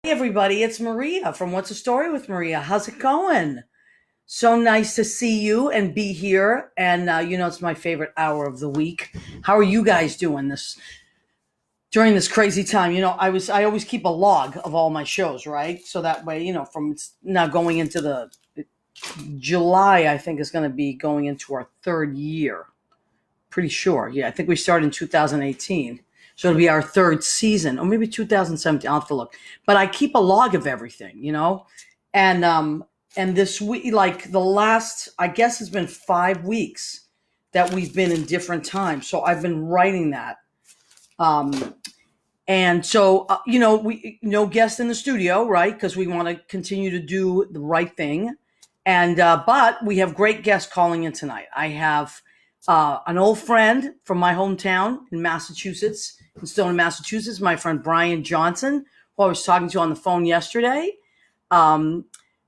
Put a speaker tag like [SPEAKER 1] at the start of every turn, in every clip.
[SPEAKER 1] Everybody, it's Maria from What's the Story with Maria. How's it going? So nice to see you and be here. And it's my favorite hour of the week. How are you guys doing this during this crazy time? I always keep a log of all my shows, right? So that way, from now going into the July, I think is going to be going into our third year. Pretty sure. Yeah, I think we started in 2018. So it'll be our third season, or maybe 2017. I'll have to look. But I keep a log of everything, and this week, like the last, I guess it's been 5 weeks that we've been in different times. So I've been writing that. And so, we no guest in the studio, right? Because we want to continue to do the right thing. And but we have great guests calling in tonight. I have an old friend from my hometown in Massachusetts, in Stone, Massachusetts, my friend Brian Johnson, who I was talking to on the phone yesterday.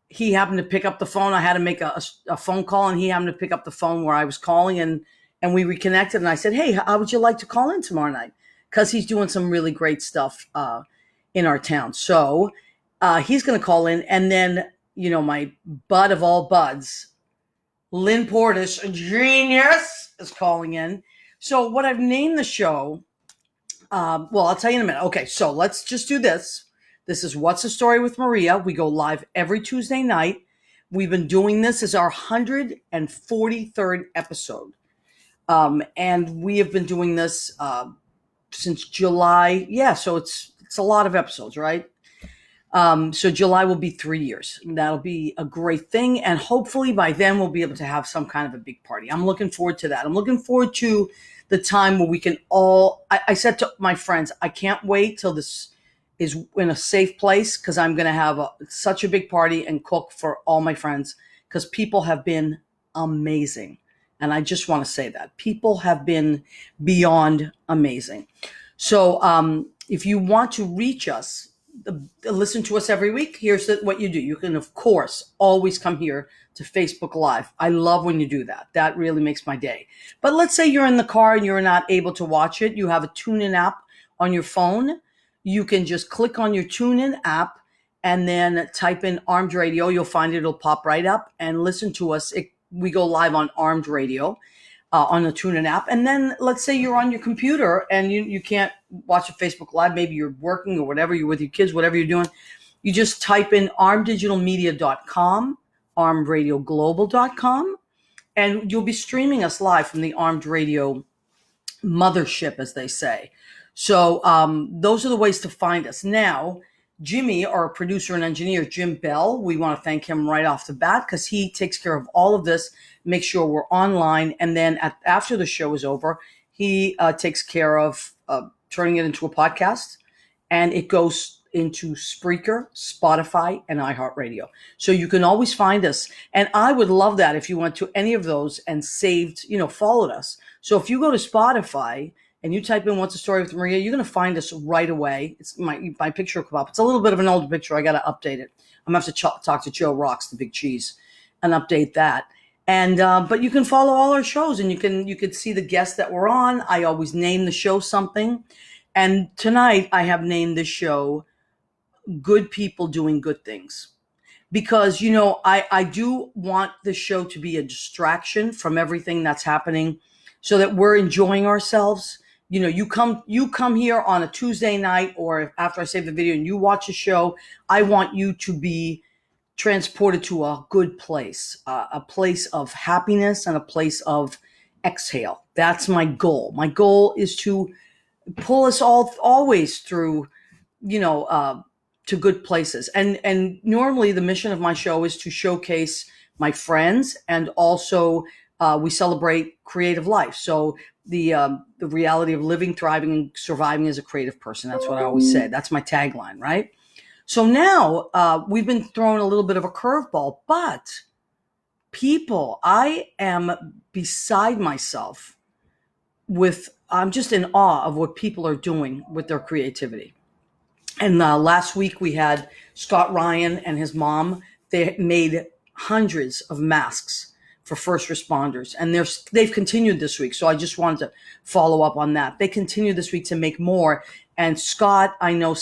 [SPEAKER 1] He happened to pick up the phone. I had to make a phone call, and he happened to pick up the phone where I was calling, and we reconnected. And I said, hey, how would you like to call in tomorrow night? Because he's doing some really great stuff in our town. So he's going to call in. And then, my bud of all buds, Lynn Portis, a genius, is calling in. So what I've named the show, I'll tell you in a minute. Okay, so let's just do this. This is What's the Story with Maria. We go live every Tuesday night. We've been doing this as our 143rd episode. And we have been doing this since July. Yeah, so it's a lot of episodes, right? So July will be 3 years. That'll be a great thing. And hopefully by then we'll be able to have some kind of a big party. I'm looking forward to that. I'm looking forward to the time where we can all, I said to my friends, I can't wait till this is in a safe place, because I'm going to have such a big party and cook for all my friends, because people have been amazing. And I just want to say that people have been beyond amazing. So if you want to reach us, listen to us every week, here's what you do. You can, of course, always come here to Facebook Live. I love when you do that. That really makes my day. But let's say you're in the car and you're not able to watch it. You have a TuneIn app on your phone. You can just click on your TuneIn app and then type in Armed Radio. You'll find it'll pop right up, and listen to us. We go live on Armed Radio on the TuneIn app. And then let's say you're on your computer and you can't watch a Facebook Live. Maybe you're working or whatever, you're with your kids, whatever you're doing. You just type in armeddigitalmedia.com, armedradioglobal.com, and you'll be streaming us live from the Armed Radio mothership, as they say. So those are the ways to find us. Now, Jimmy, our producer and engineer, Jim Bell, we want to thank him right off the bat, because he takes care of all of this, make sure we're online. And then after the show is over, he takes care of turning it into a podcast, and it goes into Spreaker, Spotify, and iHeartRadio. So you can always find us. And I would love that if you went to any of those and saved, followed us. So if you go to Spotify and you type in What's the Story with Maria, you're going to find us right away. It's my picture will come up. It's a little bit of an older picture. I got to update it. I'm going to have to talk to Joe Rocks, the big cheese, and update that. And but you can follow all our shows, and you can see the guests that we're on. I always name the show something. And tonight I have named this show Good People Doing Good Things. Because, I do want the show to be a distraction from everything that's happening, so that we're enjoying ourselves. You come here on a Tuesday night, or after I save the video, and you watch a show. I want you to be transported to a good place, a place of happiness and a place of exhale. That's my goal. My goal is to pull us all always through, to good places. And normally the mission of my show is to showcase my friends, and also we celebrate creative life. So the reality of living, thriving, and surviving as a creative person. That's what I always say. That's my tagline, right? So now we've been thrown a little bit of a curveball, but people, I am beside myself I'm just in awe of what people are doing with their creativity. And last week we had Scott Ryan and his mom. They made hundreds of masks for first responders, and they've continued this week. So I just wanted to follow up on that. They continue this week to make more, And Scott, I know,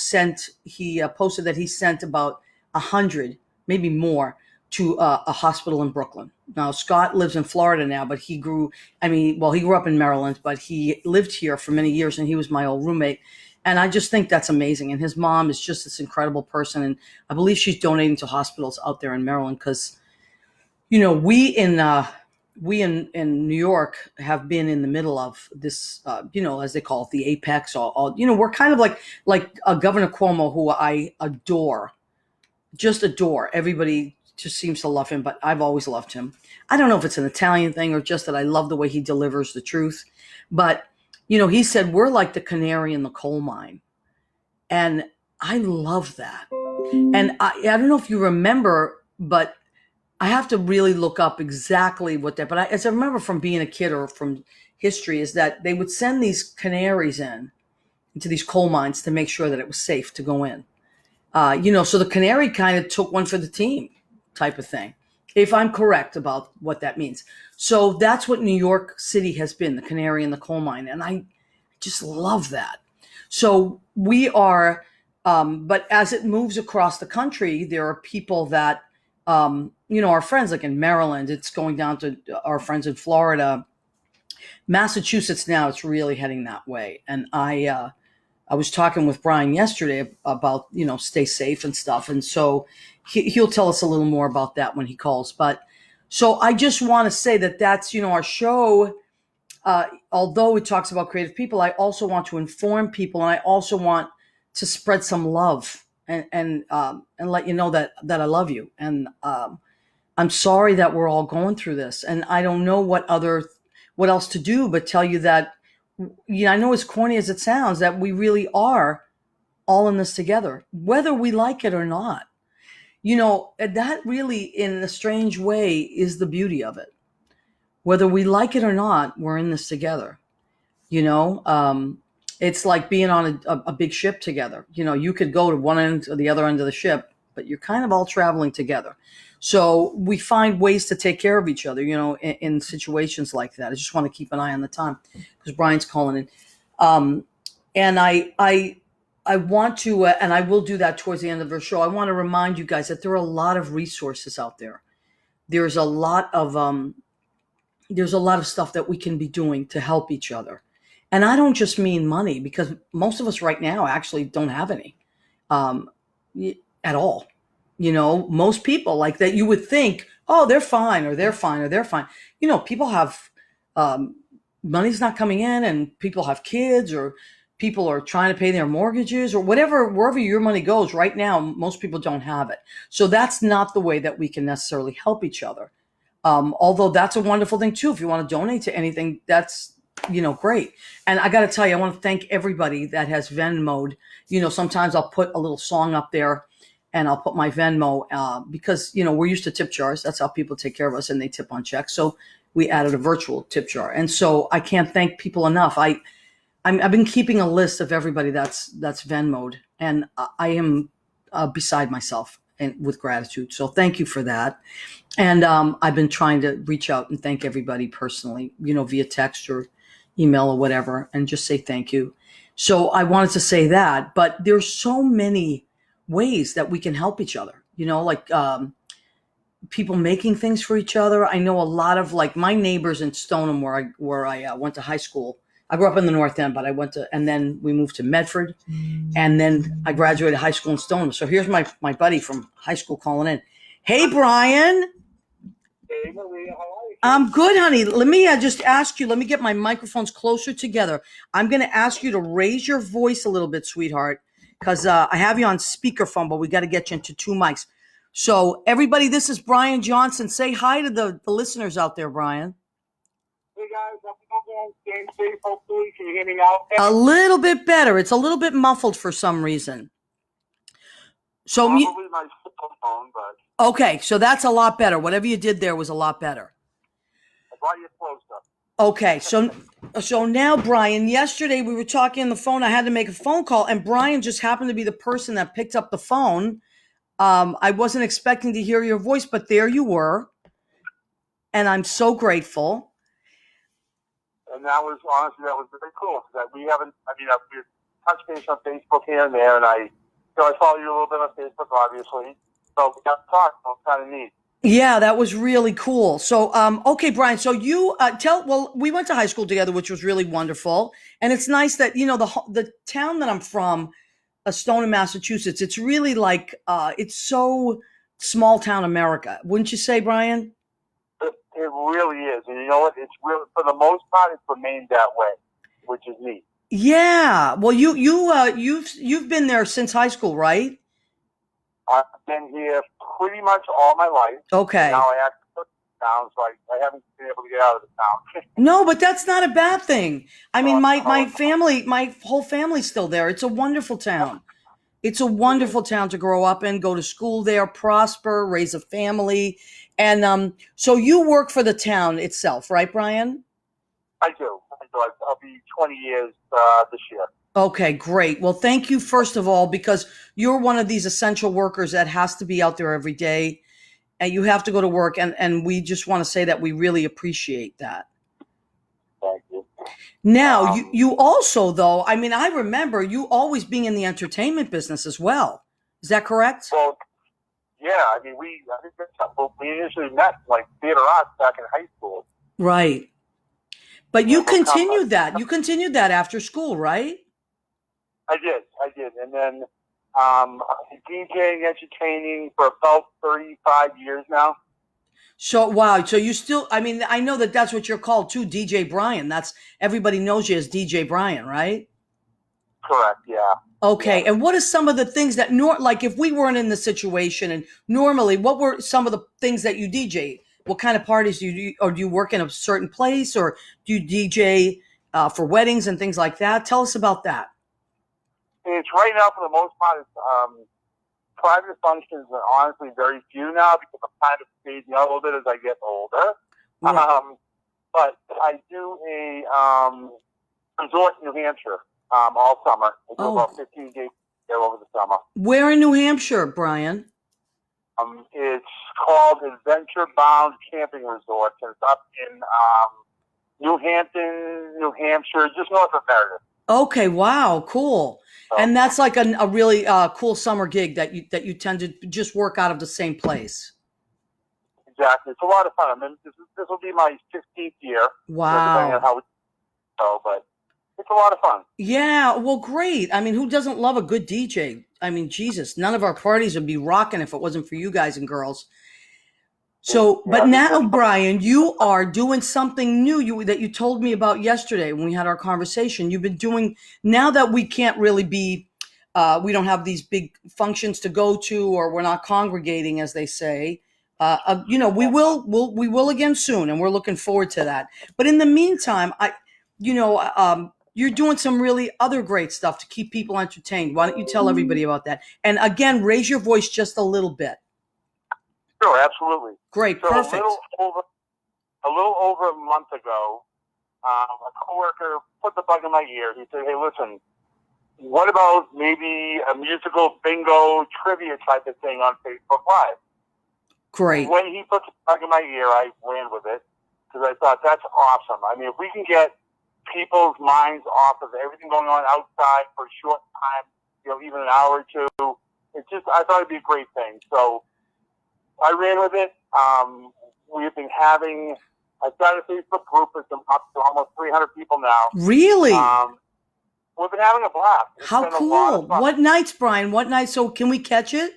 [SPEAKER 1] he posted that he sent about 100, maybe more, to a hospital in Brooklyn. Now, Scott lives in Florida now, but he grew up in Maryland, but he lived here for many years, and he was my old roommate. And I just think that's amazing. And his mom is just this incredible person. And I believe she's donating to hospitals out there in Maryland because, we in New York have been in the middle of this, as they call it, the apex. We're kind of like Governor Cuomo, who I adore, just adore. Everybody just seems to love him, but I've always loved him. I don't know if it's an Italian thing or just that I love the way he delivers the truth. But, he said, we're like the canary in the coal mine. And I love that. And I don't know if you remember, but I have to really look up exactly what that, but as I remember from being a kid or from history, is that they would send these canaries into these coal mines to make sure that it was safe to go in. So the canary kind of took one for the team type of thing, if I'm correct about what that means. So that's what New York City has been, the canary in the coal mine. And I just love that. So we are, but as it moves across the country, there are people that, our friends, like in Maryland, it's going down to our friends in Florida, Massachusetts. Now it's really heading that way. And I was talking with Brian yesterday about, stay safe and stuff. And so he'll tell us a little more about that when he calls. But so I just want to say that that's, our show. Although it talks about creative people, I also want to inform people, and I also want to spread some love and let you know that I love you. And I'm sorry that we're all going through this, and I don't know what else to do but tell you that, I know, as corny as it sounds, that we really are all in this together, whether we like it or not. That really, in a strange way, is the beauty of it. Whether we like it or not, we're in this together. It's like being on a big ship together. You could go to one end or the other end of the ship, but you're kind of all traveling together. So we find ways to take care of each other, in situations like that. I just want to keep an eye on the time because Brian's calling in. And I want to, and I will do that towards the end of our show. I want to remind you guys that there are a lot of resources out there. There's a lot of stuff that we can be doing to help each other. And I don't just mean money, because most of us right now actually don't have any at all. Most people like that, you would think, oh, they're fine, or they're fine, or they're fine. People have money's not coming in, and people have kids, or people are trying to pay their mortgages, or whatever, wherever your money goes right now, most people don't have it. So that's not the way that we can necessarily help each other. Although that's a wonderful thing too. If you want to donate to anything, that's, great. And I got to tell you, I want to thank everybody that has Venmo'd. Sometimes I'll put a little song up there and I'll put my Venmo, because, we're used to tip jars. That's how people take care of us, and they tip on checks. So we added a virtual tip jar. And so I can't thank people enough. I've been keeping a list of everybody that's Venmo'd, and I am beside myself and with gratitude. So thank you for that. And I've been trying to reach out and thank everybody personally, via text or email or whatever, and just say thank you. So I wanted to say that, but there's so many ways that we can help each other, like people making things for each other. I know a lot of, like, my neighbors in Stoneham, where I went to high school. I grew up in the North End, but and then we moved to Medford, and then I graduated high school in Stoneham. So here's my buddy from high school calling in. Hey, Brian.
[SPEAKER 2] Hey, Maria, how are you?
[SPEAKER 1] I'm good, honey. Let me just ask you, let me get my microphones closer together. I'm going to ask you to raise your voice a little bit, sweetheart, because I have you on speakerphone, but we got to get you into two mics. So everybody, this is Brian Johnson. Say hi to the listeners out there, Brian.
[SPEAKER 2] Hey, guys, I'm staying safe, hopefully. Can you hear me now?
[SPEAKER 1] A little bit better. It's a little bit muffled for some reason. So
[SPEAKER 2] probably my cell phone, but...
[SPEAKER 1] Okay, so that's a lot better. Whatever you did there was a lot better.
[SPEAKER 2] I brought you closer.
[SPEAKER 1] Okay, so now, Brian, yesterday we were talking on the phone. I had to make a phone call, and Brian just happened to be the person that picked up the phone. I wasn't expecting to hear your voice, but there you were, and I'm so grateful.
[SPEAKER 2] And that was, honestly, that was very cool, because we haven't, we're touch base on Facebook here and there, and I follow you a little bit on Facebook, obviously. So we got to talk. So it's kind of neat.
[SPEAKER 1] Yeah, that was really cool. So, okay, Brian. So you Well, we went to high school together, which was really wonderful, and it's nice that the town that I'm from, Stoneham, Massachusetts. It's really like it's so small town America, wouldn't you say, Brian?
[SPEAKER 2] It really is, and you know what? It's really, for the most part, it's remained that way, which is neat.
[SPEAKER 1] Yeah. Well, you've been there since high school, right?
[SPEAKER 2] I've been here pretty much all my life.
[SPEAKER 1] Okay.
[SPEAKER 2] Now I actually live in town, so I haven't been able to get out of the town.
[SPEAKER 1] No, but that's not a bad thing. I mean, my
[SPEAKER 2] Oh,
[SPEAKER 1] my whole family's still there. It's a wonderful town. It's a wonderful town to grow up in, go to school there, prosper, raise a family. And so you work for the town itself, right, Brian?
[SPEAKER 2] I do. I'll be 20 years this year.
[SPEAKER 1] Okay, great. Well, thank you, first of all, because you're one of these essential workers that has to be out there every day and you have to go to work. And we just want to say that we really appreciate that.
[SPEAKER 2] Thank you.
[SPEAKER 1] Now, you also, though, I mean, I remember you always being in the entertainment business as well. Is that correct?
[SPEAKER 2] Well, yeah. I mean, I think we initially met like theater arts back in high school.
[SPEAKER 1] Right. But you continued that. You continued that after school, right?
[SPEAKER 2] I did. And then DJing, entertaining for about 35 years now.
[SPEAKER 1] So, wow. So you still, I mean, I know that that's what you're called too, DJ Brian. Everybody knows you as DJ Brian, right?
[SPEAKER 2] Correct, yeah.
[SPEAKER 1] Okay.
[SPEAKER 2] Yeah.
[SPEAKER 1] And what are some of the things that, like if we weren't in the situation and normally, what were some of the things that you DJ? What kind of parties do you do? Or do you work in a certain place or do you DJ for weddings and things like that? Tell us about that.
[SPEAKER 2] It's right now, for the most part, it's private functions are honestly very few now because I'm kind of fading out a little bit as I get older. Right. But I do a resort in New Hampshire all summer. I do about 15 days there over the summer.
[SPEAKER 1] Where in New Hampshire, Brian?
[SPEAKER 2] It's called Adventure Bound Camping Resort, and it's up in New Hampton, New Hampshire, just north of Meredith.
[SPEAKER 1] Okay, wow, cool. And that's like a really cool summer gig that you tend to just work out of the same place.
[SPEAKER 2] Exactly, it's a lot of fun. I mean, this will be my 15th year.
[SPEAKER 1] Wow.
[SPEAKER 2] Depending on how we go, but it's a lot of fun.
[SPEAKER 1] Yeah, well, great. I mean, who doesn't love a good DJ? I mean, Jesus, none of our parties would be rocking if it wasn't for you guys and girls. So, but now, Brian, you are doing something new that you told me about yesterday when we had our conversation. You've been doing, now that we can't really be, we don't have these big functions to go to, or we're not congregating, as they say. We will again soon, and we're looking forward to that. But in the meantime, you're doing some really other great stuff to keep people entertained. Why don't you tell everybody about that? And again, raise your voice just a little bit.
[SPEAKER 2] Sure, absolutely.
[SPEAKER 1] Great, so perfect.
[SPEAKER 2] A little over a month ago, a coworker put the bug in my ear. He said, "Hey, listen, what about maybe a musical bingo trivia type of thing on Facebook Live?"
[SPEAKER 1] Great.
[SPEAKER 2] When he put the bug in my ear, I ran with it because I thought that's awesome. I mean, if we can get people's minds off of everything going on outside for a short time, even an hour or two, I thought it'd be a great thing. So I ran with it. We've been I started a Facebook group with up to almost 300 people now.
[SPEAKER 1] Really?
[SPEAKER 2] We've been having a blast.
[SPEAKER 1] How cool. What nights, Brian? What nights? So can we catch it?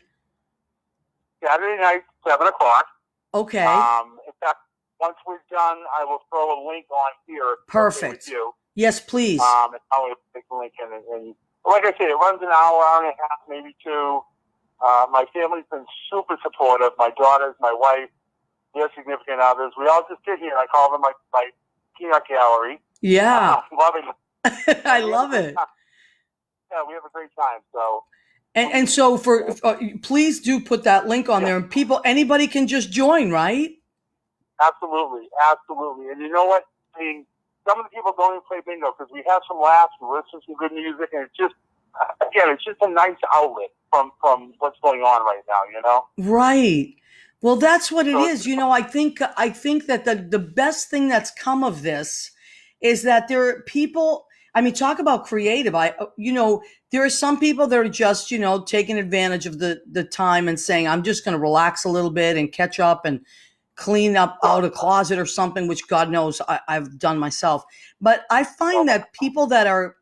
[SPEAKER 2] Saturday night, 7 o'clock.
[SPEAKER 1] Okay.
[SPEAKER 2] In fact, once we're done, I will throw a link on here.
[SPEAKER 1] Perfect. Yes, please.
[SPEAKER 2] And I will take the link in. And like I said, it runs an hour and a half, maybe two. My family's been super supportive. My daughters, my wife, their significant others. We all just sit here. I call them my peanut gallery.
[SPEAKER 1] Yeah.
[SPEAKER 2] Loving it.
[SPEAKER 1] I love it.
[SPEAKER 2] Yeah, we have a great time. So.
[SPEAKER 1] And so please do put that link on there, and anybody can just join, right?
[SPEAKER 2] Absolutely. And you know what? I mean, some of the people don't even play bingo because we have some laughs, we listen to some good music, and it's just a nice outlet from what's going on right now, Right.
[SPEAKER 1] Well, that's what it is. I think that the best thing that's come of this is that there are people. I mean, talk about creative. There are some people that are just, taking advantage of the time and saying, I'm just going to relax a little bit and catch up and clean up out a closet or something, which God knows I've done myself. But I find that people that are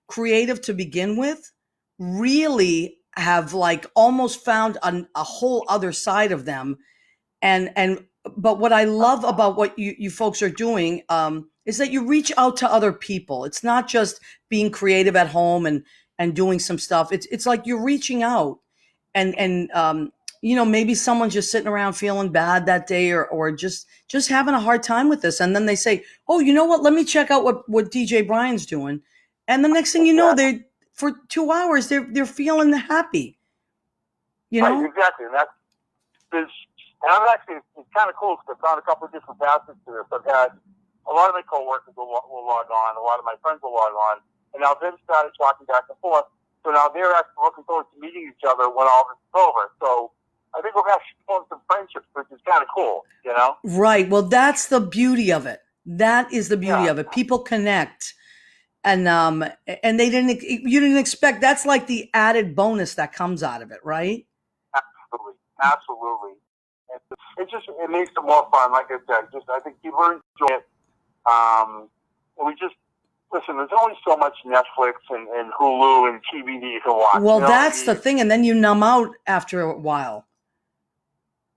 [SPEAKER 1] creative to begin with really have like almost found a whole other side of them. And but what I love about what you folks are doing is that you reach out to other people. It's not just being creative at home and doing some stuff. It's like you're reaching out and maybe someone's just sitting around feeling bad that day or just having a hard time with this, and then they say, oh, you know what, let me check out what DJ Brian's doing, and the next thing you know, they for 2 hours they're feeling happy,
[SPEAKER 2] Right, exactly. And that's there's and I'm actually, it's kind of cool because I've found a couple of different facets to this. I've had a lot of my coworkers will log on, a lot of my friends will log on, and now they've started talking back and forth. So now they're actually looking forward to meeting each other when all this is over. So I think we're actually formed some friendships, which is kind of cool,
[SPEAKER 1] Right. Well, that's the beauty of it. That is the beauty of it. People connect, and you didn't expect. That's like the added bonus that comes out of it, right?
[SPEAKER 2] Absolutely, absolutely. It makes it more fun. Like I said, I think people enjoy it. And we just listen. There's only so much Netflix and Hulu and TV that you can watch.
[SPEAKER 1] Well, that's the thing, and then you numb out after a while.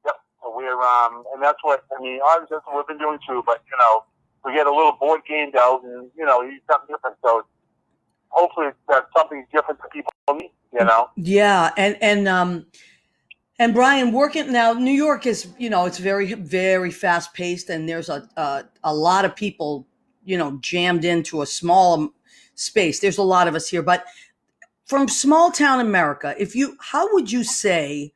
[SPEAKER 2] Yep, and that's what obviously that's what we've been doing too. But we get a little board gamed out, and you need something different. So hopefully that's something different that people need.
[SPEAKER 1] Yeah, and Brian, working now, New York is, it's very, very fast paced, and there's a lot of people, jammed into a small space. There's a lot of us here, but from small town America, how would you say,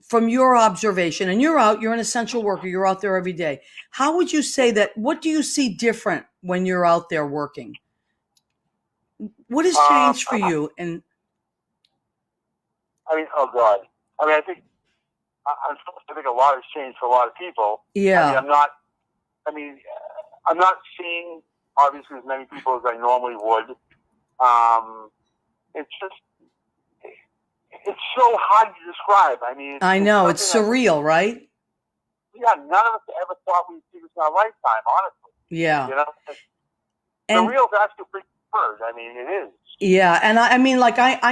[SPEAKER 1] from your observation, and you're an essential worker, you're out there every day. How would you say that? What do you see different when you're out there working? What has changed for you? And
[SPEAKER 2] oh God. I think a lot has changed for a lot of people.
[SPEAKER 1] Yeah.
[SPEAKER 2] I'm not seeing obviously as many people as I normally would. It's so hard to describe.
[SPEAKER 1] I know it's surreal, right?
[SPEAKER 2] Yeah, none of us ever thought we'd see this in our lifetime, honestly.
[SPEAKER 1] Yeah.
[SPEAKER 2] Surreal is actually pretty word. It is.
[SPEAKER 1] Yeah, and I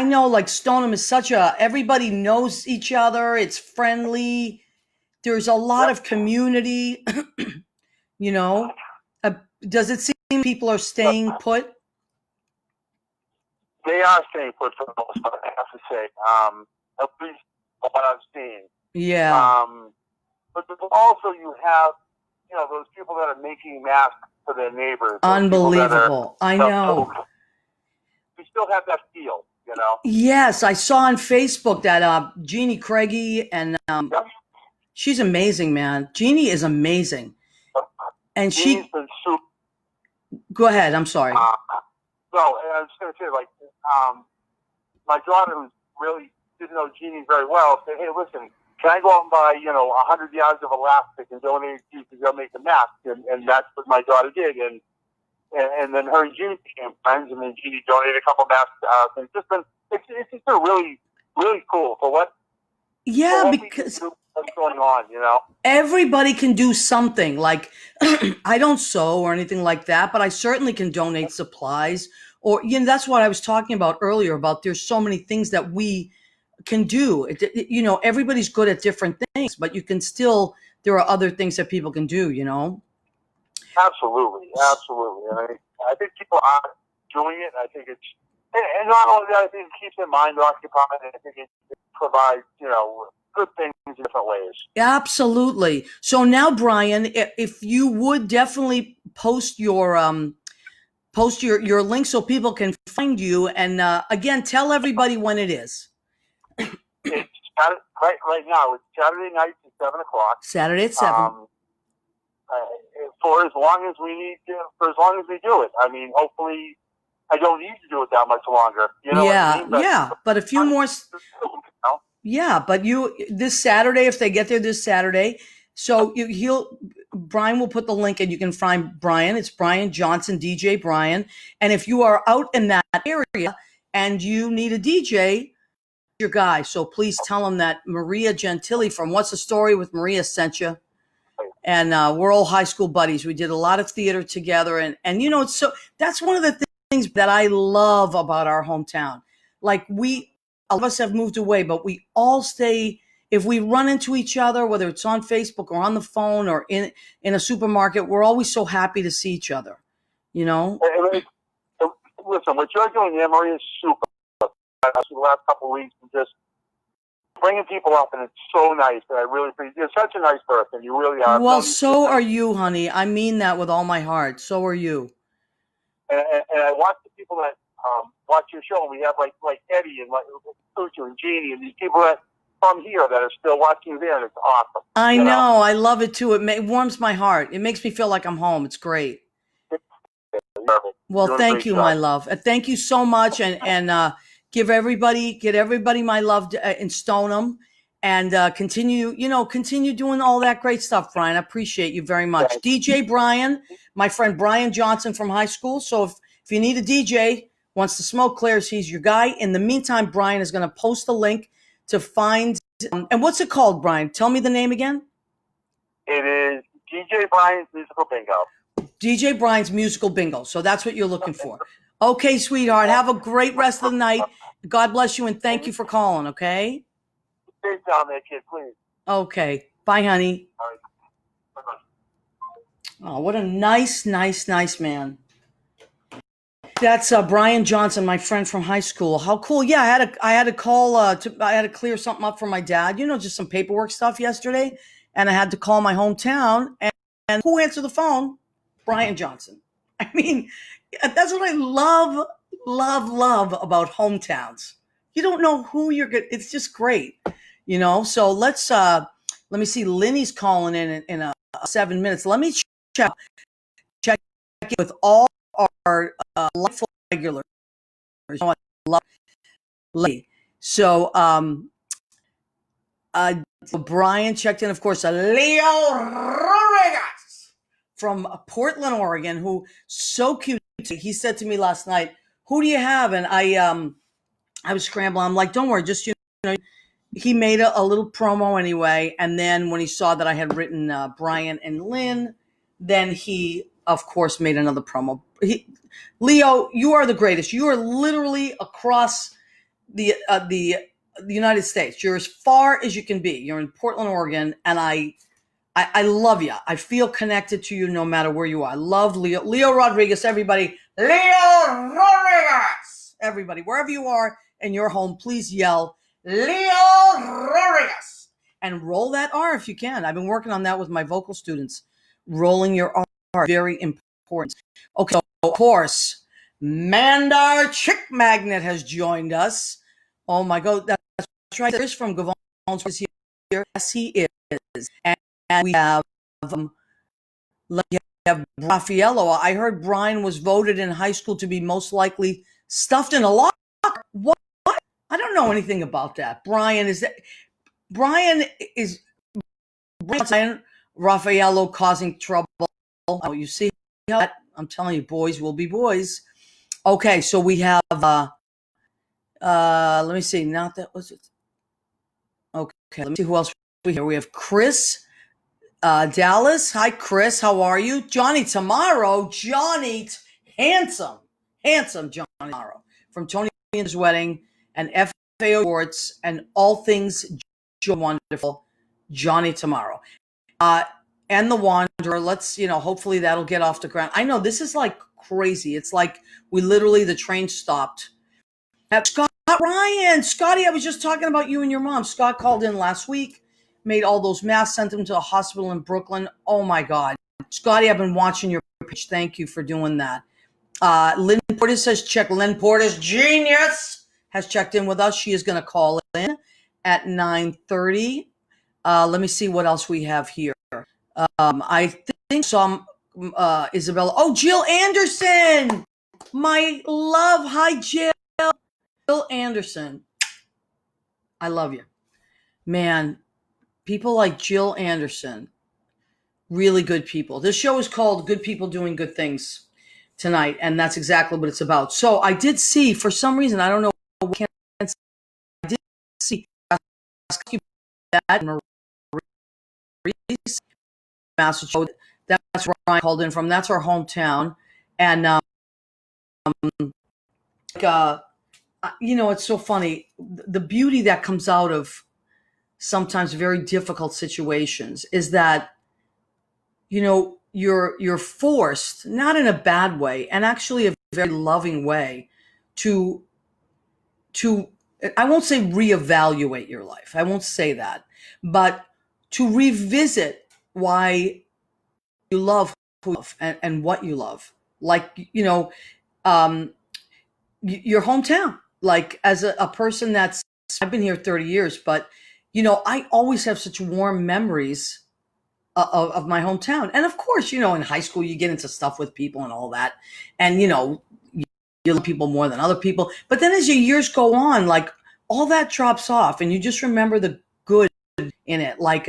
[SPEAKER 1] know like Stoneham is everybody knows each other. It's friendly. There's a lot of community. Does it seem people are staying put?
[SPEAKER 2] They are staying put for the most part, I have to say. At least what I've seen.
[SPEAKER 1] Yeah.
[SPEAKER 2] But also you have, those people that are making masks for their neighbors.
[SPEAKER 1] Unbelievable. I know.
[SPEAKER 2] We still have that feel,
[SPEAKER 1] Yes, I saw on Facebook that Jeannie Craigie, and she's amazing, man. Jeannie is amazing. And
[SPEAKER 2] Jeannie's been super.
[SPEAKER 1] Go ahead, I'm sorry.
[SPEAKER 2] No, I was going to say, my daughter, who really didn't know Jeannie very well, said, hey, listen, can I go out and buy, 100 yards of elastic and donate it to you to go make a mask? And that's what my daughter did. And then her and Jeannie became friends, and then Jeannie donated a couple masks to us. And it's just been really, really cool for what.
[SPEAKER 1] Yeah,
[SPEAKER 2] for what
[SPEAKER 1] because
[SPEAKER 2] what's going on,
[SPEAKER 1] everybody can do something. Like I don't sew or anything like that, but I certainly can donate supplies. Or that's what I was talking about earlier. About there's so many things that we can do. Everybody's good at different things, but you can still. There are other things that people can do.
[SPEAKER 2] Absolutely. And I think people are doing it. I think it's, and not only that, I think it keeps their mind occupied. I think it provides, good things in different ways.
[SPEAKER 1] Absolutely. So now, Brian, if you would definitely post your link so people can find you, and again, tell everybody when it is.
[SPEAKER 2] It's right now. It's Saturday night at 7:00.
[SPEAKER 1] Saturday at 7.
[SPEAKER 2] For as long as we need to, for as long as we do it. Hopefully, I don't need to do it that much longer.
[SPEAKER 1] But a few more. Yeah, but this Saturday, if they get there this Saturday, so Brian will put the link and you can find Brian. It's Brian Johnson, DJ Brian. And if you are out in that area and you need a DJ, your guy. So please tell him that Maria Gentile from What's the Story with Maria sent you. And we're all high school buddies. We did a lot of theater together. And you know, it's so that's one of the things that I love about our hometown. Like all of us have moved away, but we all stay. If we run into each other, whether it's on Facebook or on the phone or in a supermarket, we're always so happy to see each other, you know?
[SPEAKER 2] Listen, what you're doing, Anne-Marie, is super. The last couple of weeks, and just bringing people up, and it's so nice. And I really appreciate. You're such a nice person. You really are.
[SPEAKER 1] Well, so are you, honey. I mean that with all my heart. So are you.
[SPEAKER 2] And I watch the people that watch your show. We have like Eddie and like Tutu and Jeannie and these people that from here that are still watching there, and it's awesome.
[SPEAKER 1] I know. I love it too. It warms my heart. It makes me feel like I'm home. It's great. Well, thank you, my love. Thank you so much, and give everybody my love in Stoneham, and continue doing all that great stuff, Brian. I appreciate you very much. DJ Brian, my friend Brian Johnson from high school. So if you need a DJ, once the smoke clears, he's your guy. In the meantime, Brian is going to post a link to find, and what's it called, Brian? Tell me the name again.
[SPEAKER 2] It is DJ Brian's Musical Bingo. DJ
[SPEAKER 1] Brian's Musical Bingo. So that's what you're looking for. Okay, sweetheart. Have a great rest of the night. God bless you, and thank you for calling, okay?
[SPEAKER 2] Stay down there, kid, please.
[SPEAKER 1] Okay. Bye, honey.
[SPEAKER 2] All right. Bye-bye.
[SPEAKER 1] Oh, what a nice man. That's Brian Johnson, my friend from high school. How cool. Yeah, I had to call, I had to clear something up for my dad, just some paperwork stuff yesterday. And I had to call my hometown. And who answered the phone? Brian Johnson. I mean, that's what I love about hometowns. You don't know who you're good. It's just great, So let me see. Lenny's calling in 7 minutes. Let me check in with all our regulars. I love Lenny. So Brian checked in, of course. Leo Rodriguez from Portland, Oregon, who so cute. He said to me last night, "Who do you have?" And I was scrambling. I'm like, "Don't worry, just He made a little promo anyway, and then when he saw that I had written Brian and Lynn, then he, of course, made another promo. Leo, you are the greatest. You are literally across the United States. You're as far as you can be. You're in Portland, Oregon, and I love you. I feel connected to you no matter where you are. I love Leo Rodriguez, everybody. Leo Rodriguez! Everybody, wherever you are in your home, please yell, Leo Rodriguez! And roll that R if you can. I've been working on that with my vocal students. Rolling your R, very important. Okay, so of course, Mandar Chick Magnet has joined us. Oh my God, that's right. Chris from Gavon's is here. Yes, he is. And we have Raffaello. I heard Brian was voted in high school to be most likely stuffed in a locker. What? I don't know anything about that. Brian is Raffaello causing trouble. Oh, you see how I'm telling you, boys will be boys. Okay, so we have let me see. Not that was it. Okay, let me see who else we have. We have Chris Dallas. Hi, Chris. How are you? Johnny Tomorrow. Handsome Johnny Tomorrow from Tony and his wedding and FAO Sports and all things wonderful. Johnny Tomorrow. And the Wanderer. Let's, hopefully that'll get off the ground. I know this is like crazy. It's like the train stopped. Scott Ryan. Scotty, I was just talking about you and your mom. Scott called in last week, made all those masks, sent them to a hospital in Brooklyn. Oh my God. Scotty, I've been watching your page. Thank you for doing that. Lynn Portis has checked. Lynn Portis, genius, has checked in with us. She is going to call in at 9:30. Let me see what else we have here. I think some Isabella. Oh, Jill Anderson. My love. Hi, Jill. Jill Anderson. I love you. Man, people like Jill Anderson. really good people. This show is called Good People Doing Good Things tonight, and that's exactly what it's about. So I did see, for some reason, I don't know, I did see that in Massachusetts. That's where I called in from. That's our hometown, and uh, it's so funny, the beauty that comes out of sometimes very difficult situations is that you're forced, not in a bad way, and actually a very loving way, to to I won't say reevaluate your life. I won't say that, but to revisit why you love who you love, and what you love. Like, um, your hometown. Like, as a person I've been here 30 years, but I always have such warm memories of my hometown. And of course, in high school, you get into stuff with people and all that. And, you love people more than other people. But then as your years go on, like, all that drops off and you just remember the good in it. Like,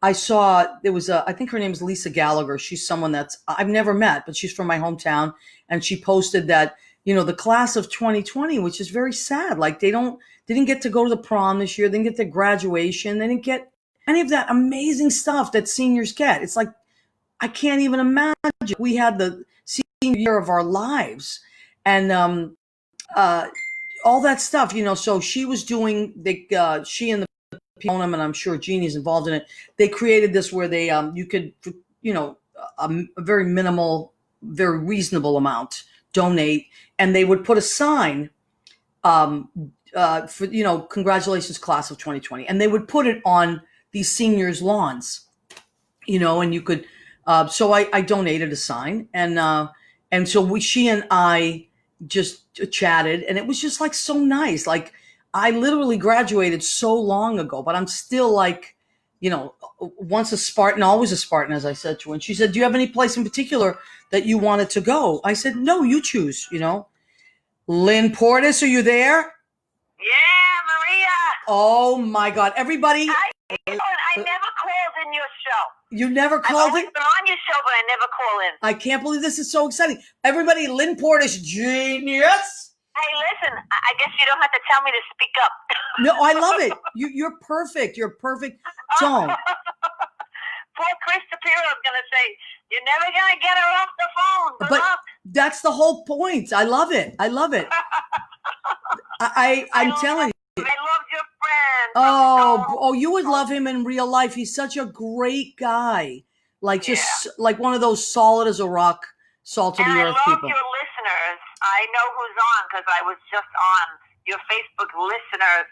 [SPEAKER 1] I saw there was I think her name is Lisa Gallagher. She's someone I've never met, but she's from my hometown. And she posted that, the class of 2020, which is very sad. Like, they didn't get to go to the prom this year. They didn't get their graduation. They didn't get any of that amazing stuff that seniors get. It's like, I can't even imagine. We had the senior year of our lives, and all that stuff. So she was doing she and the people, and I'm sure Jeannie's involved in it. They created this where they you could, a very minimal, very reasonable amount donate, and they would put a sign, for congratulations class of 2020, and they would put it on these seniors' lawns, and you could. So I donated a sign, and so she and I just chatted, and it was just like so nice. Like, I literally graduated so long ago, but I'm still like, once a Spartan, always a Spartan, as I said to her. And she said, "Do you have any place in particular that you wanted to go?" I said, "No, you choose." Lynn Portis, are you there?
[SPEAKER 3] Yeah, Maria.
[SPEAKER 1] Oh my God, everybody!
[SPEAKER 3] I never called in your show.
[SPEAKER 1] You never called
[SPEAKER 3] I've
[SPEAKER 1] it?
[SPEAKER 3] been on your show, but I never call in.
[SPEAKER 1] I can't believe this is so exciting. Everybody, Lynn Portis, genius.
[SPEAKER 3] Hey, listen, I guess you don't have to tell me to speak up.
[SPEAKER 1] No, I love it. You're perfect. You're perfect tone.
[SPEAKER 3] Poor Chris Shapiro is going to say, "You're never going to get her off the phone. Good
[SPEAKER 1] But
[SPEAKER 3] luck."
[SPEAKER 1] that's the whole point. I love it. I love it. I'm telling you.
[SPEAKER 3] I love your friend.
[SPEAKER 1] Oh, you would love him in real life. He's such a great guy. Like, just like one of those solid as a rock, salt of the earth people.
[SPEAKER 3] I love your listeners. I know who's on because I was just on your Facebook listeners.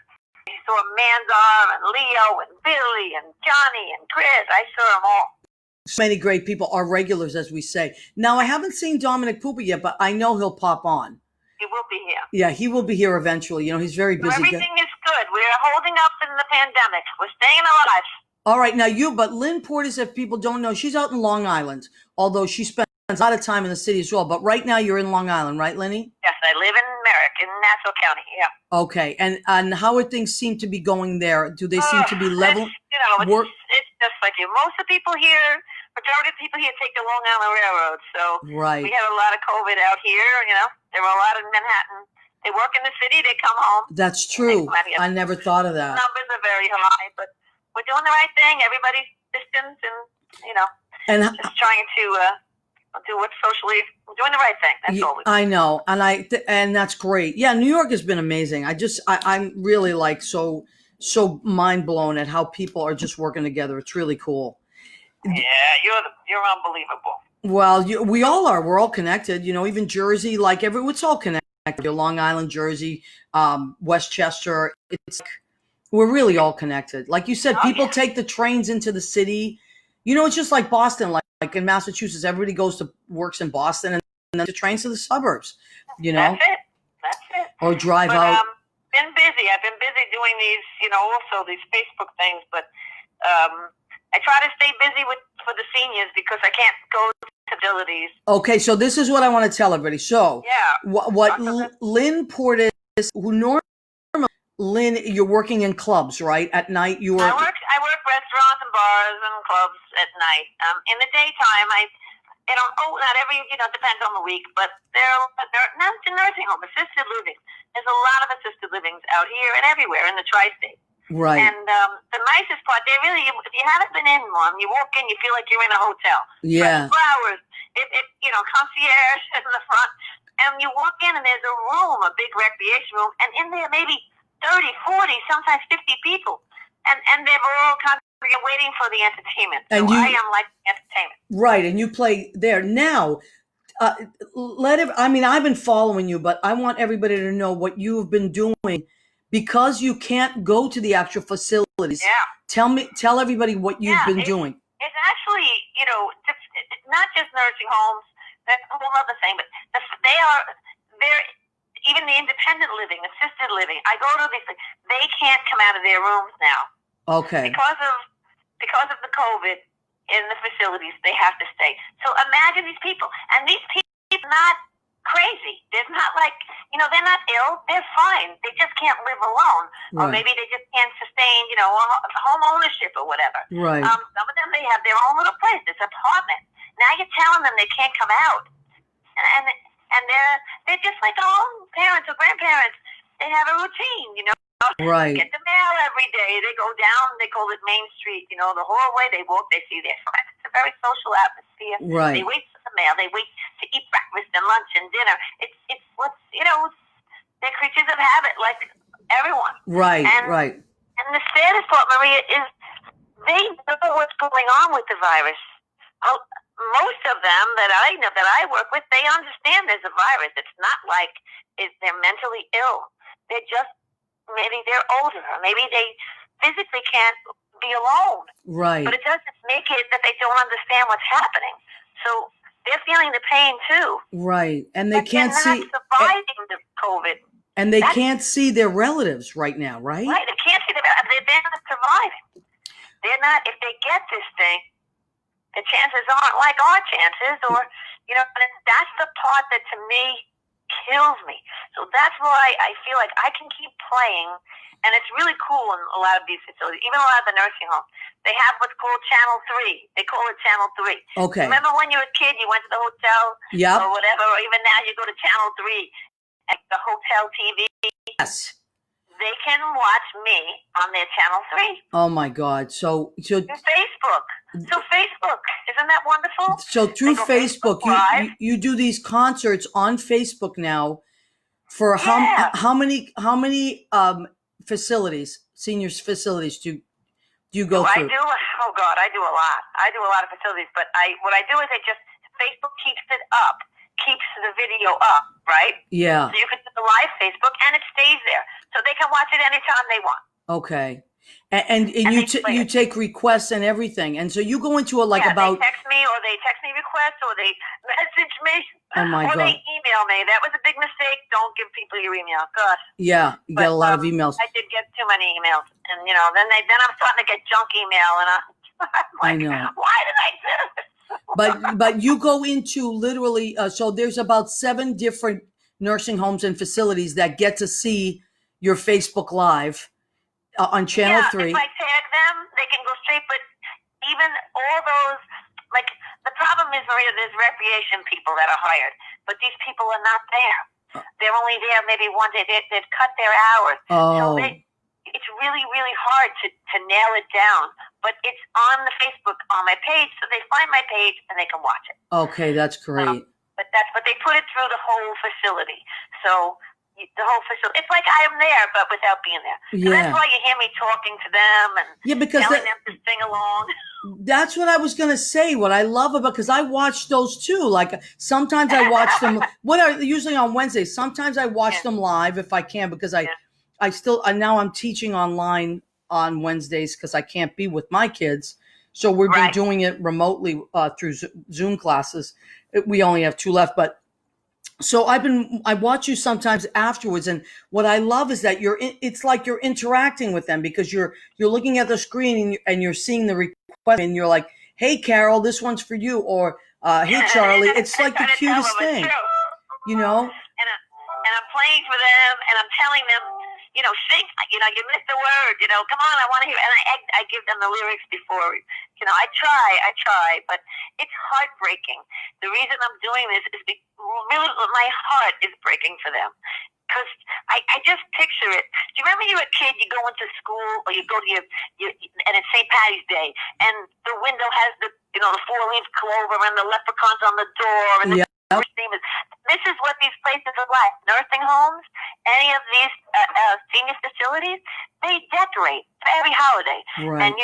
[SPEAKER 3] I saw Mandar and Leo and Billy and Johnny and Chris. I saw them all.
[SPEAKER 1] So many great people are regulars, as we say. Now, I haven't seen Dominic Pooper yet, but I know he'll pop on.
[SPEAKER 3] He will be here.
[SPEAKER 1] Yeah, he will be here eventually. He's very busy.
[SPEAKER 3] Everything is good. We're holding up in the pandemic. We're staying alive.
[SPEAKER 1] All right, now but Lynn Portis, if people don't know, she's out in Long Island, although she spends a lot of time in the city as well. But right now you're in Long Island, right, Lenny?
[SPEAKER 3] Yes, I live in Merrick, in Nassau County, yeah.
[SPEAKER 1] Okay, and how are things seem to be going there? Do they seem to be level?
[SPEAKER 3] It's just like you. Most of the people here, majority of the people here take the Long Island Railroad. So
[SPEAKER 1] right.
[SPEAKER 3] We have a lot of COVID out here, There were a lot in Manhattan. They work in the city, they come home.
[SPEAKER 1] That's true. I never thought of that.
[SPEAKER 3] Numbers are very high, but we're doing the right thing. Everybody's distance and,
[SPEAKER 1] and
[SPEAKER 3] just trying to do what's socially, we're doing the right thing. That's all.
[SPEAKER 1] I know. And that's great. Yeah, New York has been amazing. I'm really like so mind blown at how people are just working together. It's really cool.
[SPEAKER 3] Yeah, you're unbelievable.
[SPEAKER 1] Well, we all are. We're all connected. Even Jersey, like it's all connected. Long Island, Jersey, Westchester. We're really all connected. Like you said, people take the trains into the city. It's just like Boston. Like in Massachusetts, everybody works in Boston, and then the trains to the suburbs.
[SPEAKER 3] That's it.
[SPEAKER 1] Or drive out.
[SPEAKER 3] Been busy. I've been busy doing these, also these Facebook things, but I try to stay busy for the seniors because I can't go to facilities.
[SPEAKER 1] Okay, so this is what I want to tell everybody. So what Lynn Portis, who normally, Lynn, you're working in clubs, right? At night,
[SPEAKER 3] I work restaurants and bars and clubs at night. In the daytime, they don't. Oh, not every. Depends on the week, but they're not in nursing home, assisted living. There's a lot of assisted livings out here and everywhere in the tri-state.
[SPEAKER 1] Right.
[SPEAKER 3] And the nicest part, they really, if you haven't been in one, you walk in, you feel like you're in a hotel.
[SPEAKER 1] Yeah.
[SPEAKER 3] Flowers, concierge in the front, and you walk in and there's a room, a big recreation room, and in there maybe 30, 40, sometimes 50 people, and they're all congregating waiting for the entertainment. So I am like entertainment.
[SPEAKER 1] Right, and you play there now. I've been following you, but I want everybody to know what you've been doing because you can't go to the actual facilities.
[SPEAKER 3] Yeah.
[SPEAKER 1] Tell everybody what you've been doing.
[SPEAKER 3] It's actually, not just nursing homes. That's a whole other thing, but they're even the independent living, assisted living. I go to these things. They can't come out of their rooms now. Okay. Because of the COVID in the facilities, they have to stay. So imagine these people, and these people are not crazy. They're not like, they're not ill. They're fine. They just can't live alone. Right. Or maybe they just can't sustain, home ownership or whatever. Right. Some of them, they have their own little place, this apartment. Now you're telling them they can't come out. And they're just like their own parents or grandparents. They have a routine, Right. Get the mail every day. They go down, they call it Main Street, the hallway. They walk, they see their friends. It's a very social atmosphere. Right. They wait for the mail. They wait to eat breakfast and lunch and dinner. It's what's, they're creatures of habit like everyone. Right, right. And the saddest part, Maria, is they know what's going on with the virus. Most of them that I know, that I work with, they understand there's a virus. It's not like they're mentally ill. They're just, maybe they're older, or maybe they physically can't be alone. Right. But it doesn't make it that they don't understand what's happening. So they're feeling the pain too. Right. And they can't see surviving the COVID. And they can't see their relatives right now, right? Right. They can't see they're not surviving. They're not, if they get this thing, the chances aren't like our chances, or, that's the part that to me kills me. So that's why I feel like I can keep playing, and it's really cool in a lot of these facilities, even a lot of the nursing homes. They have what's called Channel 3. They call it Channel 3. Okay. Remember when you were a kid, you went to the hotel or whatever, or even now you go to Channel 3 at the hotel TV. Yes. They can watch me on their Channel 3. Oh, my God. So through Facebook. So Facebook. Isn't that wonderful? So through Facebook, you do these concerts on Facebook now for how many facilities, seniors facilities do you go through? I do a lot. I do a lot of facilities, but what I do is Facebook keeps it up. Keeps the video up, right? Yeah. So you can do the live Facebook, and it stays there, so they can watch it anytime they want. Okay. And you take requests and everything, and so you go into they text me, or they text me requests, or they message me. Oh my God! Or they email me. That was a big mistake. Don't give people your email. Gosh. Yeah, you get a lot of emails. I did get too many emails, and then I'm starting to get junk email, and I'm like, I know. Why did I do this? But you go into literally, so there's about 7 different nursing homes and facilities that get to see your Facebook Live on Channel 3. If I tag them, they can go straight, but even all those, like, the problem is, Maria, there's recreation people that are hired, but these people are not there. They're only there maybe one day. They've cut their hours. Oh. So it's really, really hard to nail it down. But it's on the Facebook, on my page, so they find my page and they can watch it. Okay, that's great. But they put it through the whole facility. So the whole facility, it's like I am there, but without being there. So that's why you hear me talking to them and telling them to sing along. That's what I was going to say. What I love about, because I watch those too. Like sometimes I watch them. Usually on Wednesdays. Sometimes I watch them live if I can, because I still now I'm teaching online on Wednesdays because I can't be with my kids. So we've been doing it remotely through Zoom classes. We only have 2 left, but so I watch you sometimes afterwards, and what I love is that it's like you're interacting with them, because you're looking at the screen and you're seeing the request, and you're like, "Hey, Carol, this one's for you," or "Hey, Charlie." It's like the cutest thing, And I'm playing for them, and I'm telling them, sing, you missed the word, come on, I want to hear. And I give them the lyrics before, I try, but it's heartbreaking. The reason I'm doing this is really my heart is breaking for them. Because I just picture it. Do you remember you were a kid, you go into school, or you go to and it's St. Patty's Day, and the window has the 4-leaf clover and the leprechauns on the door, and the this is what these places are like. Nursing homes, any of these senior facilities, they decorate for every holiday.
[SPEAKER 1] Right.
[SPEAKER 3] And,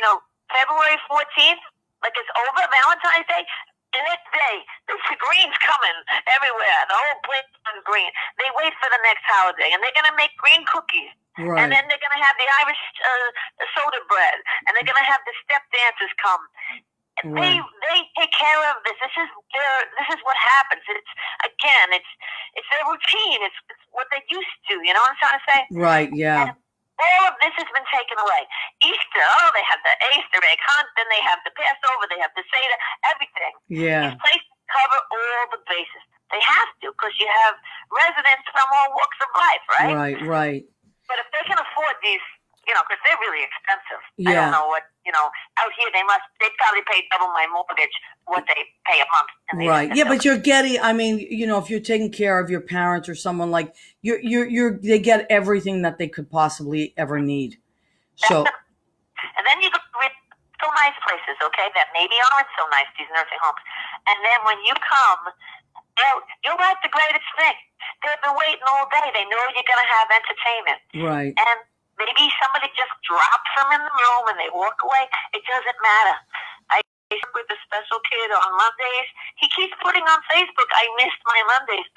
[SPEAKER 3] February 14th, like it's over, Valentine's Day, the next day, the green's coming everywhere. The whole place is green. They wait for the next holiday, and they're going to make green cookies.
[SPEAKER 1] Right.
[SPEAKER 3] And then they're going to have the Irish soda bread, and they're going to have the step dancers come. Right. They take care of this. This is what happens. It's their routine. It's what they're used to. You know what I'm trying to say?
[SPEAKER 1] Right. Yeah.
[SPEAKER 3] And all of this has been taken away. Easter, they have the Easter egg hunt. Then they have the Passover. They have the Seder. Everything.
[SPEAKER 1] Yeah.
[SPEAKER 3] These places cover all the bases. They have to, because you have residents from all walks of life, right?
[SPEAKER 1] Right. Right.
[SPEAKER 3] But if they can afford these, because they're really expensive.
[SPEAKER 1] Yeah.
[SPEAKER 3] I don't know what, out here they probably pay double my mortgage, what they pay a month.
[SPEAKER 1] Right. Yeah, but you're getting, if you're taking care of your parents or someone like they get everything that they could possibly ever need. So.
[SPEAKER 3] And then you go to so nice places, okay, that maybe aren't so nice, these nursing homes. And then when you come, you're like the greatest thing. They've been waiting all day. They know you're going to have entertainment.
[SPEAKER 1] Right.
[SPEAKER 3] And maybe somebody just drops them in the room and they walk away. It doesn't matter. I work with a special kid on Mondays. He keeps putting on Facebook, I missed my Mondays.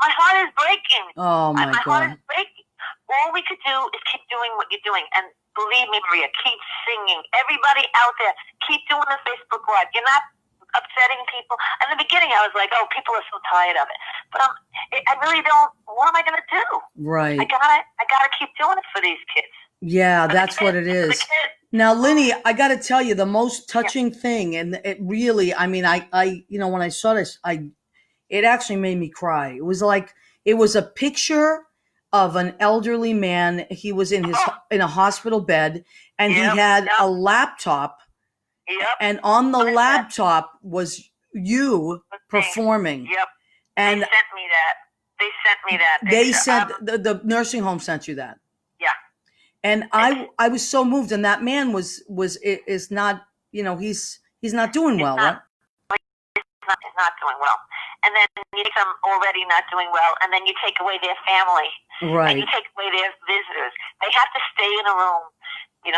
[SPEAKER 3] My heart is breaking.
[SPEAKER 1] Oh, my God.
[SPEAKER 3] heart is breaking. All we could do is keep doing what you're doing. And believe me, Maria, keep singing. Everybody out there, keep doing the Facebook Live. You're not upsetting people. In the beginning, I was like, people are so tired of it. But I really don't. What am I going to do?
[SPEAKER 1] Right.
[SPEAKER 3] I gotta keep doing it for these kids.
[SPEAKER 1] Yeah, that's what it is. Now, Linny, I got to tell you, the most touching thing, and it really, when I saw this, it actually made me cry. It was a picture of an elderly man. He was in a hospital bed, and he had a laptop.
[SPEAKER 3] Yep.
[SPEAKER 1] And on the laptop was you performing.
[SPEAKER 3] Yep.
[SPEAKER 1] And
[SPEAKER 3] they sent me that.
[SPEAKER 1] They sent the nursing home sent you that.
[SPEAKER 3] Yeah.
[SPEAKER 1] And I was so moved. And that man is not, he's not doing well, right?
[SPEAKER 3] He's not doing well. And then you take them already not doing well, and then you take away their family.
[SPEAKER 1] Right.
[SPEAKER 3] And you take away their visitors. They have to stay in a room.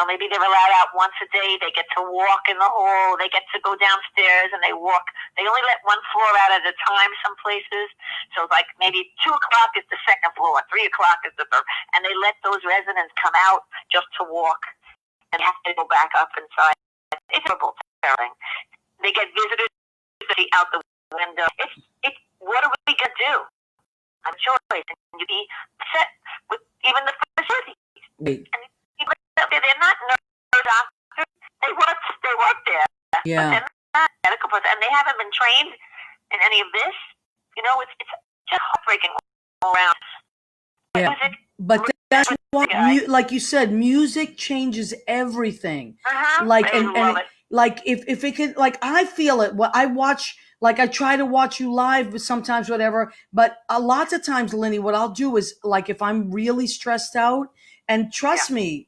[SPEAKER 3] Maybe they're allowed out once a day. They get to walk in the hall. They get to go downstairs and they walk. They only let one floor out at a time some places. So like maybe 2 o'clock is the second floor, 3 o'clock is the third. And they let those residents come out just to walk and have to go back up inside. It's terrible. They get visitors out the window. It's what are we going to do? I'm sure. And you be upset with even the facility. And they're not nurse doctors. They work there.
[SPEAKER 1] Yeah.
[SPEAKER 3] But they're not medical person, and they haven't been trained in any of this. It's just heartbreaking all around.
[SPEAKER 1] Yeah. But that's what, like you said, music changes everything. Like if it could, like I feel it. Well, I watch. Like I try to watch you live sometimes, whatever. But a lot of times, Linny, what I'll do is like if I'm really stressed out, and trust me.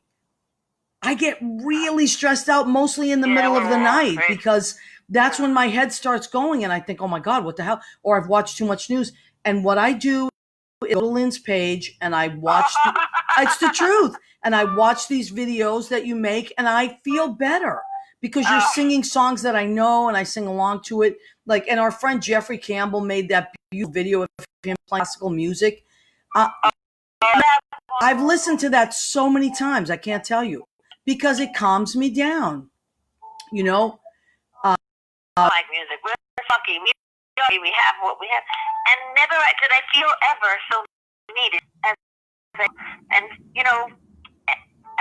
[SPEAKER 1] I get really stressed out mostly in the middle of the night because that's when my head starts going and I think, oh my God, what the hell? Or I've watched too much news. And what I do is go to Lynn's page and I watch, it's the truth. And I watch these videos that you make and I feel better because you're singing songs that I know and I sing along to it. Like, and our friend Jeffrey Campbell made that beautiful video of him playing classical music. I've listened to that so many times. I can't tell you. Because it calms me down,
[SPEAKER 3] I like music. We're lucky. We have what we have, and never did I feel ever so needed. And I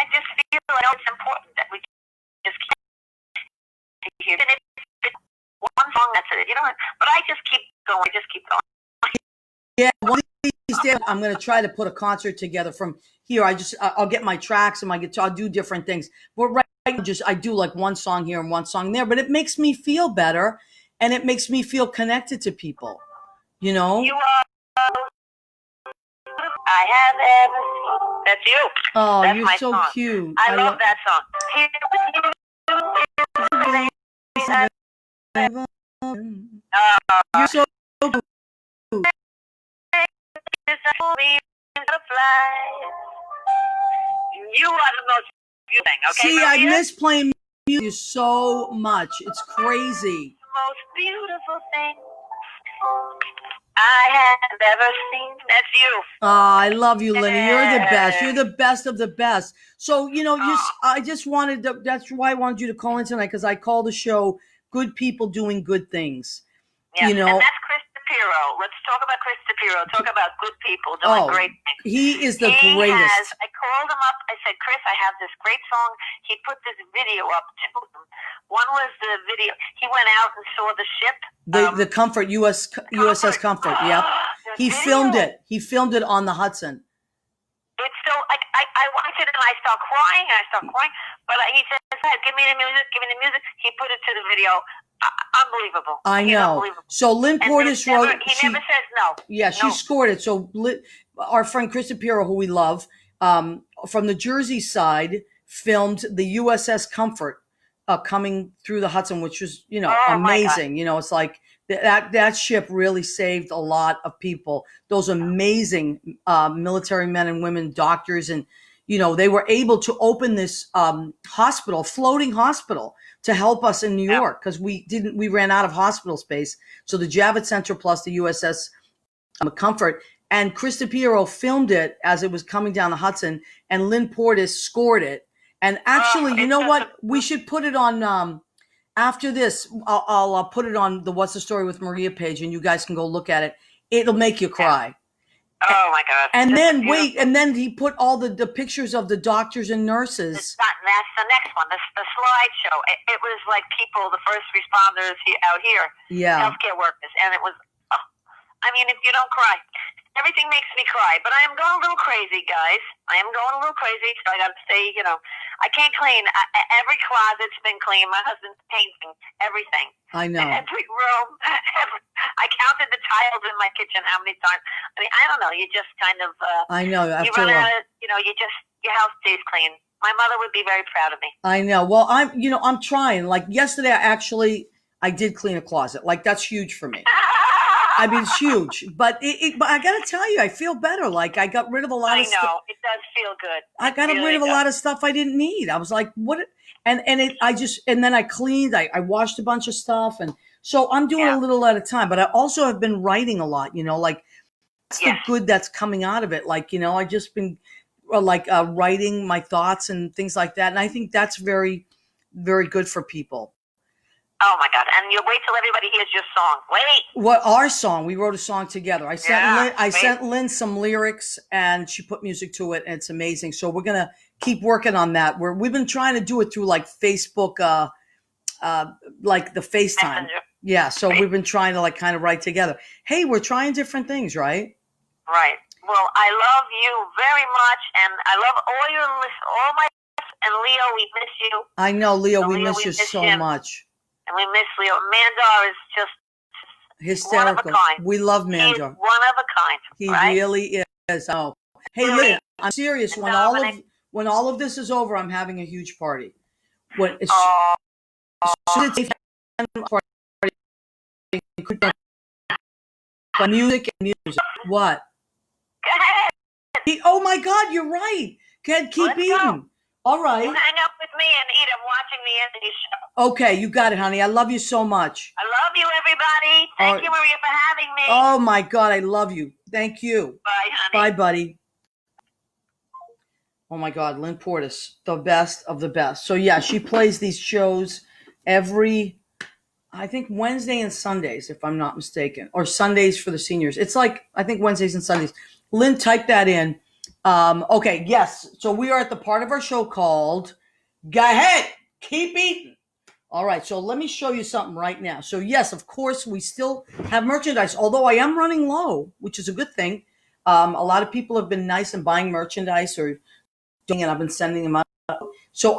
[SPEAKER 3] just feel it's important that we just keep here. And it's one song, that's it. But I just keep going.
[SPEAKER 1] Yeah, one of these days I'm going to try to put a concert together from here. I'll get my tracks and my guitar. I'll do different things. But right I do like one song here and one song there, but it makes me feel better and it makes me feel connected to people, you know?
[SPEAKER 3] You are I have ever seen. That's you.
[SPEAKER 1] Oh,
[SPEAKER 3] That's
[SPEAKER 1] you're
[SPEAKER 3] my
[SPEAKER 1] so
[SPEAKER 3] song.
[SPEAKER 1] cute.
[SPEAKER 3] I love that song.
[SPEAKER 1] You're so cute.
[SPEAKER 3] You are the most beautiful thing, okay,
[SPEAKER 1] See,
[SPEAKER 3] Maria?
[SPEAKER 1] I miss playing music so much. It's crazy.
[SPEAKER 3] The most beautiful thing I have ever seen. That's you.
[SPEAKER 1] Oh, I love you, Linda. You're the best. You're the best of the best. So, I just wanted to, that's why I wanted you to call in tonight, because I call the show Good People Doing Good Things.
[SPEAKER 3] Yes, and that's Chris DePiro. Let's talk about Chris DePiro. Talk about good people doing great things.
[SPEAKER 1] He is the greatest.
[SPEAKER 3] I called him up. I said, Chris, I have this great song. He put this video up to him. One was the video. He went out and saw the ship.
[SPEAKER 1] The Comfort, USS Comfort, yep. He filmed it. He filmed it on the Hudson.
[SPEAKER 3] It's so, like, I watch it and I start crying. But he says, give me the music. He put it to the video. Unbelievable.
[SPEAKER 1] I know. So Lynn Portis wrote.
[SPEAKER 3] He never says no.
[SPEAKER 1] Yeah, she scored it. So our friend Chris DePiro, who we love, from the Jersey side, filmed the USS Comfort coming through the Hudson, which was, amazing. It's like that ship really saved a lot of people. Those amazing military men and women, doctors, and they were able to open this floating hospital to help us in New York, because we ran out of hospital space. So the Javits Center plus the USS Comfort, and Chris DePiro filmed it as it was coming down the Hudson, and Lynn Portis scored it. And actually, you know what? We should put it on, after this, I'll put it on the What's the Story with Maria page, and you guys can go look at it. It'll make you cry.
[SPEAKER 3] Oh my God!
[SPEAKER 1] And then he put all the pictures of the doctors and nurses.
[SPEAKER 3] That's the next one. The slideshow. It was like people, the first responders out here, healthcare workers, and it was. If you don't cry, everything makes me cry. But I am going a little crazy, guys. I am going a little crazy. So I got to say, I can't clean. Every closet's been cleaned. My husband's painting everything.
[SPEAKER 1] I know.
[SPEAKER 3] Every room. I counted the tiles in my kitchen how many times. I don't know. You just kind of.
[SPEAKER 1] I know.
[SPEAKER 3] You run out of. Your house stays clean. My mother would be very proud of me. I
[SPEAKER 1] know. Well, I'm trying. Like yesterday, I did clean a closet. Like that's huge for me. It's huge, but I got to tell you, I feel better. Like I got rid of a lot of stuff. I know,
[SPEAKER 3] it does feel good.
[SPEAKER 1] I got rid of a lot of stuff I didn't need. I was like, what? And then I cleaned, I washed a bunch of stuff. And so I'm doing a little at a time, but I also have been writing a lot, like that's the good that's coming out of it. Like, I just been writing my thoughts and things like that. And I think that's very, very good for people.
[SPEAKER 3] Oh my God! And you wait till everybody hears your song. Wait.
[SPEAKER 1] What our song? We wrote a song together. I sent Lynn some lyrics, and she put music to it, and it's amazing. So we're gonna keep working on that. We've been trying to do it through like Facebook, like the FaceTime.
[SPEAKER 3] Messenger.
[SPEAKER 1] Yeah. So we've been trying to kind of write together. Hey, we're trying different things, right?
[SPEAKER 3] Right. Well, I love you very much, and I love all my and Leo. We miss you.
[SPEAKER 1] I know, Leo. We miss you so much.
[SPEAKER 3] And we miss Leo. Mandar is just
[SPEAKER 1] hysterical.
[SPEAKER 3] One of a kind.
[SPEAKER 1] We love Mandar.
[SPEAKER 3] He is one of a kind.
[SPEAKER 1] He really is. Oh, hey, Lynn, I'm serious. When all of this is over, I'm having a huge party. Music and music. What?
[SPEAKER 3] Go ahead.
[SPEAKER 1] Oh my God, you're right. Keep eating.
[SPEAKER 3] Go.
[SPEAKER 1] All right.
[SPEAKER 3] You hang up with me and eat. I'm watching the end of your show.
[SPEAKER 1] Okay, you got it, honey. I love you so much.
[SPEAKER 3] I love you, everybody. Thank you, Maria, for having me.
[SPEAKER 1] Oh, my God. I love you. Thank you.
[SPEAKER 3] Bye, honey.
[SPEAKER 1] Bye, buddy. Oh, my God. Lynn Portis, the best of the best. So, yeah, she plays these shows every, I think, Wednesday and Sundays, if I'm not mistaken, or Sundays for the seniors. It's like, I think, Wednesdays and Sundays. Lynn, type that in. Okay, yes. So we are at the part of our show called Go Ahead, Keep Eating. All right, so let me show you something right now. So yes, of course, we still have merchandise, although I am running low, which is a good thing. A lot of people have been nice and buying merchandise or doing it. I've been sending them out. So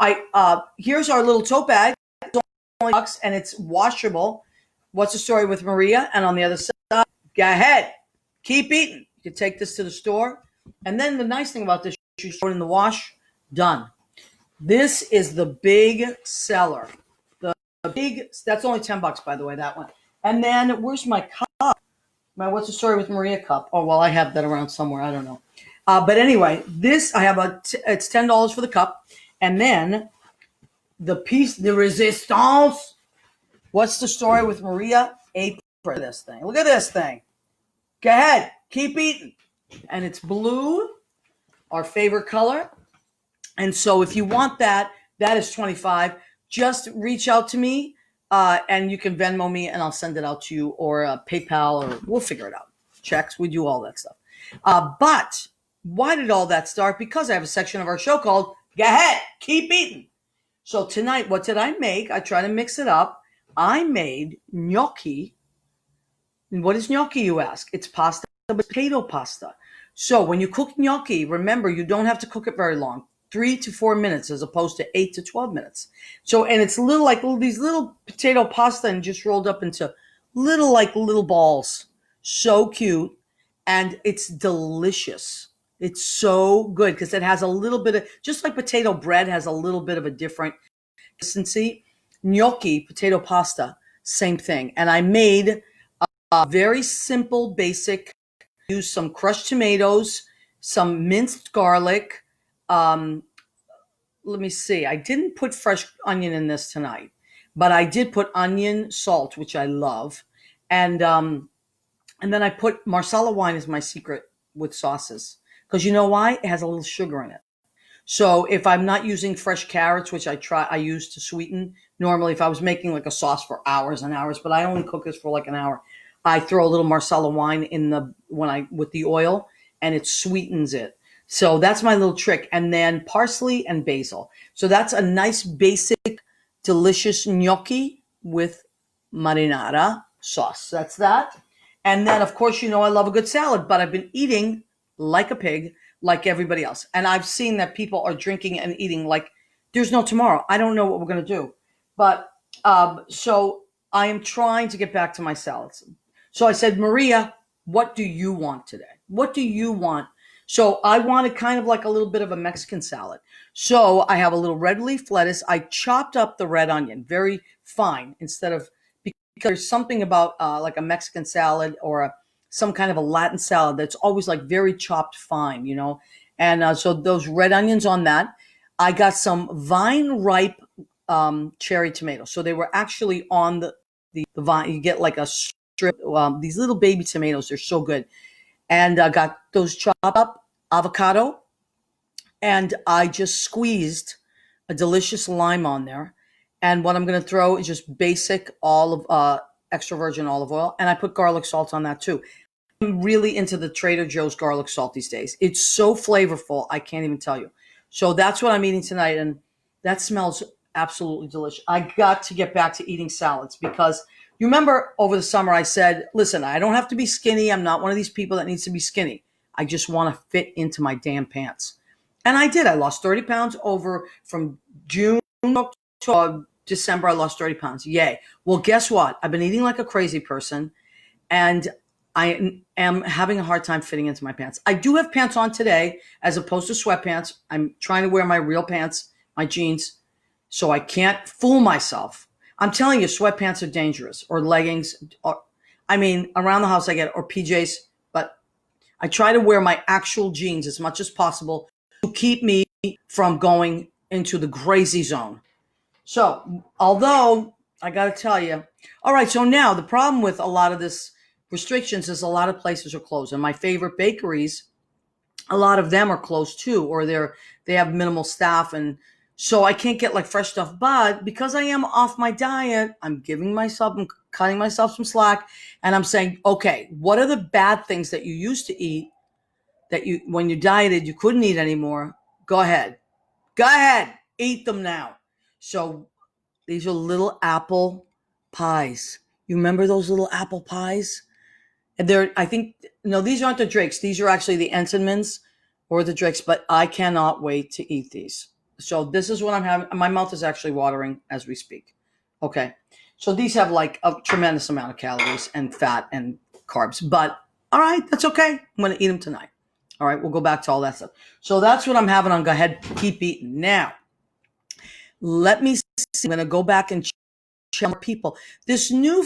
[SPEAKER 1] here's our little tote bag. It's only $20 and it's washable. What's the story with Maria? And on the other side, go ahead, keep eating. You can take this to the store, and then the nice thing about this, you throw it in the wash. Done. This is the big seller. The big. That's only $10, by the way. That one. And then where's my cup? My what's the story with Maria cup? Oh well, I have that around somewhere. I don't know. But anyway, this I have it's $10 for the cup, and then the piece de resistance. What's the story with Maria? Apron for this thing. Look at this thing. Go ahead, keep eating. And it's blue, our favorite color. And so if you want that, that is $25. Just reach out to me, and you can Venmo me, and I'll send it out to you, or PayPal, or we'll figure it out. Checks, we do all that stuff. But why did all that start? Because I have a section of our show called Go Ahead, Keep Eating. So tonight, what did I make? I try to mix it up. I made gnocchi. And what is gnocchi, you ask? It's pasta, potato pasta. So when you cook gnocchi, remember, you don't have to cook it very long. 3 to 4 minutes as opposed to 8 to 12 minutes. So, and it's these little potato pasta and just rolled up into little balls. So cute. And it's delicious. It's so good because it has a little bit of, just like potato bread has a little bit of a different consistency. Gnocchi, potato pasta, same thing. And I made a very simple, basic, use some crushed tomatoes, some minced garlic. Let me see. I didn't put fresh onion in this tonight, but I did put onion, salt, which I love. And then I put Marsala wine as my secret with sauces. Because you know why? It has a little sugar in it. So if I'm not using fresh carrots, which I use to sweeten, normally if I was making like a sauce for hours and hours, but I only cook this for like an hour, I throw a little Marsala wine with the oil, and it sweetens it. So that's my little trick. And then parsley and basil. So that's a nice basic, delicious gnocchi with marinara sauce. That's that. And then, of course, I love a good salad, but I've been eating like a pig, like everybody else. And I've seen that people are drinking and eating like there's no tomorrow. I don't know what we're going to do. But so I am trying to get back to my salads. So I said, Maria, what do you want today? What do you want? So I wanted kind of like a little bit of a Mexican salad. So I have a little red leaf lettuce. I chopped up the red onion very fine because there's something about like a Mexican salad or some kind of a Latin salad that's always like very chopped fine, And so those red onions on that. I got some vine ripe cherry tomatoes. So they were actually on the vine. You get like a strip, these little baby tomatoes. They're so good. And I got those chopped up, avocado, and I just squeezed a delicious lime on there. And what I'm going to throw is just basic extra virgin olive oil. And I put garlic salt on that too. I'm really into the Trader Joe's garlic salt these days. It's so flavorful, I can't even tell you. So that's what I'm eating tonight, and that smells absolutely delicious. I got to get back to eating salads because you remember over the summer I said, listen, I don't have to be skinny. I'm not one of these people that needs to be skinny. I just want to fit into my damn pants. And I did. I lost 30 pounds from June to December. I lost 30 pounds. Yay. Well, guess what? I've been eating like a crazy person, and I am having a hard time fitting into my pants. I do have pants on today as opposed to sweatpants. I'm trying to wear my real pants, my jeans, so I can't fool myself. I'm telling you, sweatpants are dangerous, or leggings. Around the house I get, or PJs, but I try to wear my actual jeans as much as possible to keep me from going into the crazy zone. So, although I got to tell you, all right, so now the problem with a lot of this restrictions is a lot of places are closed. And my favorite bakeries, a lot of them are closed too, or they have minimal staff. And so I can't get like fresh stuff. But because I am off my diet, I'm cutting myself some slack. And I'm saying, okay, what are the bad things that you used to eat that when you dieted, you couldn't eat anymore? Go ahead, eat them now. So these are little apple pies. You remember those little apple pies? And these aren't the Drakes. These are actually the Entenmann's or the Drakes, but I cannot wait to eat these. So this is what I'm having. My mouth is actually watering as we speak. Okay. So these have like a tremendous amount of calories and fat and carbs, but all right, that's okay. I'm going to eat them tonight. All right. We'll go back to all that stuff. So that's what I'm having on. Go ahead. Keep eating. Now, let me see. I'm going to go back and check more people. This new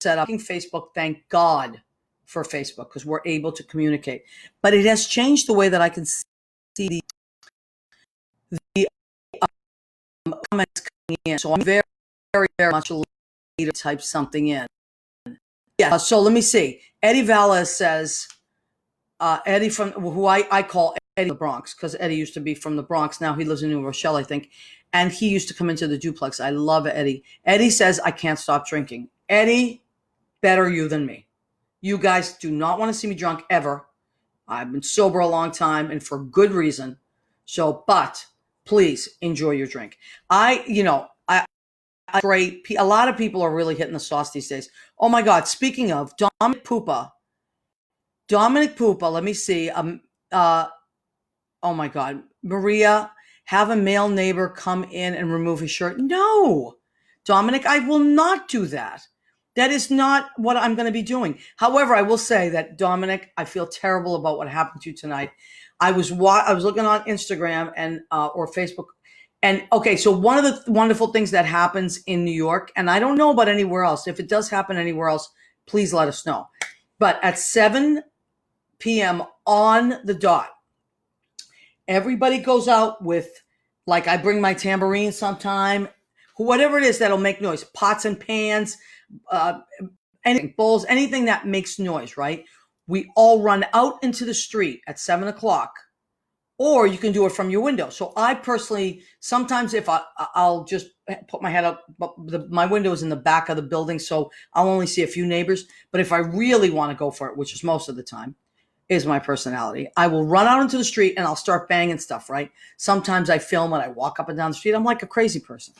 [SPEAKER 1] setup, Facebook, thank God for Facebook because we're able to communicate. But it has changed the way that I can see the comments coming in. So I'm very, very, very much later to type something in. Yeah. So let me see. Eddie Valles says, Eddie from who I call Eddie the Bronx because Eddie used to be from the Bronx. Now he lives in New Rochelle, I think. And he used to come into the duplex. I love Eddie. Eddie says, I can't stop drinking. Eddie, better you than me. You guys do not want to see me drunk ever. I've been sober a long time and for good reason. So, but please enjoy your drink. Great. A lot of people are really hitting the sauce these days. Oh my God. Speaking of Dominic Pupa, let me see. Oh my God. Maria, have a male neighbor come in and remove his shirt. No, Dominic, I will not do that. That is not what I'm going to be doing. However, I will say that, Dominic, I feel terrible about what happened to you tonight. I was looking on Instagram and or Facebook. And okay, so one of the wonderful things that happens in New York, and I don't know about anywhere else. If it does happen anywhere else, please let us know. But at 7 p.m. on the dot, everybody goes out with, like, I bring my tambourine sometime, whatever it is that'll make noise, pots and pans, anything, bowls, anything that makes noise, right? We all run out into the street at 7 o'clock, or you can do it from your window. So I personally, sometimes if I'll just put my head up, but my window is in the back of the building, so I'll only see a few neighbors. But if I really want to go for it, which is most of the time, is my personality, I will run out into the street and I'll start banging stuff, right? Sometimes I film and I walk up and down the street. I'm like a crazy person.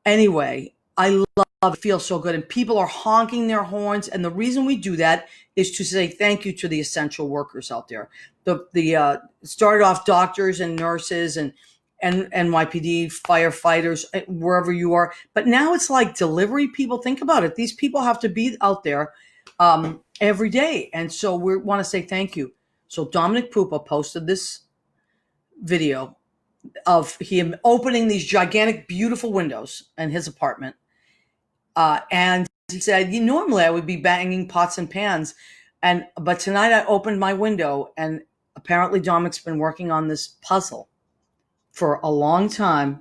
[SPEAKER 1] Anyway, I love it. Feels so good. And people are honking their horns. And the reason we do that is to say thank you to the essential workers out there. The started off doctors and nurses and NYPD firefighters, wherever you are. But now it's like delivery people. Think about it. These people have to be out there every day. And so we want to say thank you. So Dominic Pupa posted this video of him opening these gigantic, beautiful windows in his apartment. And he said, normally I would be banging pots and pans. But tonight I opened my window, and apparently Dominic's been working on this puzzle for a long time.